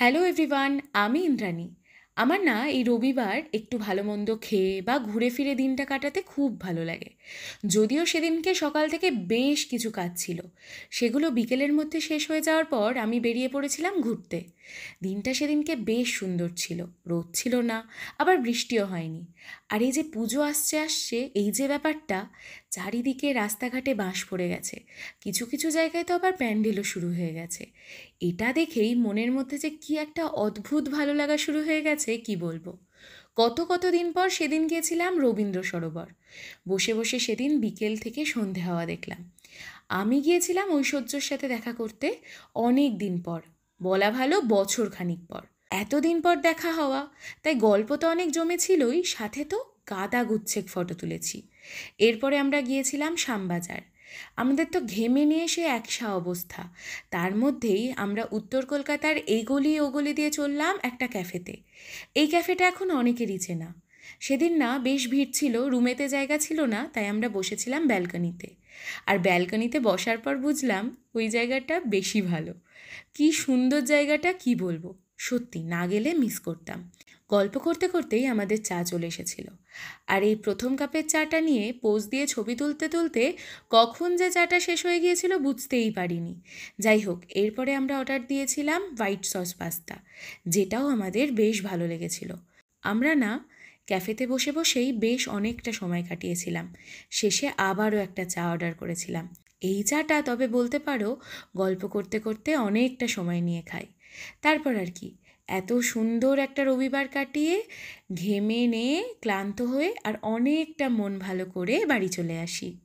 Hello everyone, আমি ইন্দ্রাণী। আমার না এই রবিবার একটু ভালো মন্দ খেয়ে বা ঘুরে ফিরে দিনটা কাটাতে খুব ভালো লাগে। যদিও সেদিনকে সকাল থেকে বেশ কিছু কাজ ছিল, সেগুলো বিকেলের মধ্যে শেষ হয়ে যাওয়ার পর আমি বেরিয়ে পড়েছিলাম ঘুরতে। দিনটা সেদিনকে বেশ সুন্দর ছিল, রোদ ছিল না, আবার বৃষ্টিও হয়নি। আর এই যে পুজো আসছে আসছে এই যে ব্যাপারটা, চারিদিকে রাস্তাঘাটে বাঁশ পড়ে গেছে, কিছু কিছু জায়গায় তো আবার প্যান্ডেলও শুরু হয়ে গেছে। এটা দেখেই মনের মধ্যে যে কি একটা অদ্ভুত ভালো লাগা শুরু হয়ে গেছে কি বলবো। কত কত দিন পর সেদিন গিয়েছিলাম রবীন্দ্র সরোবর। বসে বসে সেদিন বিকেল থেকে সন্ধে হওয়া দেখলাম। আমি গিয়েছিলাম ঐশ্বর্যর সাথে দেখা করতে, অনেক দিন পর, বলা ভালো বছর খানিক পর। এতদিন পর দেখা হওয়া, তাই গল্প তো অনেক জমেছিলই, সাথে তো গাদা গুচ্ছেক ফটো তুলেছি। এরপরে আমরা গিয়েছিলাম শ্যামবাজার। আমাদের তো ঘেমে নিয়ে সে একসা অবস্থা। তার মধ্যেই আমরা উত্তর কলকাতার এই গলি ও গলি দিয়ে চললাম একটা ক্যাফেতে। এই ক্যাফেটা এখন অনেকেরই চেনা। সেদিন না বেশ ভিড় ছিল, রুমেতে জায়গা ছিল না, তাই আমরা বসেছিলাম ব্যালকনিতে। আর ব্যালকনিতে বসার পর বুঝলাম ওই জায়গাটা বেশি ভালো। কি সুন্দর জায়গাটা, কি বলবো, সত্যি না গেলে মিস করতাম। গল্প করতে করতেই আমাদের চা চলে এসেছিল। আর এই প্রথম কাপের চাটা নিয়ে পোজ দিয়ে ছবি তুলতে তুলতে কখন যে চাটা শেষ হয়ে গিয়েছিল বুঝতেই পারিনি। যাই হোক, এরপরে আমরা অর্ডার দিয়েছিলাম হোয়াইট সস পাস্তা, যেটাও আমাদের বেশ ভালো লেগেছিল। আমরা না ক্যাফেতে বসে বসেই বেশ অনেকটা সময় কাটিয়েছিলাম। শেষে আবারও একটা চা অর্ডার করেছিলাম। এই চাটা তবে বলতে পারো গল্প করতে করতে অনেকটা সময় নিয়ে খাই। তারপর আর কি, এত সুন্দর একটা রবিবার কাটিয়ে ঘেমে নিয়ে ক্লান্ত হয়ে আর অনেকটা মন ভালো করে বাড়ি চলে আসি।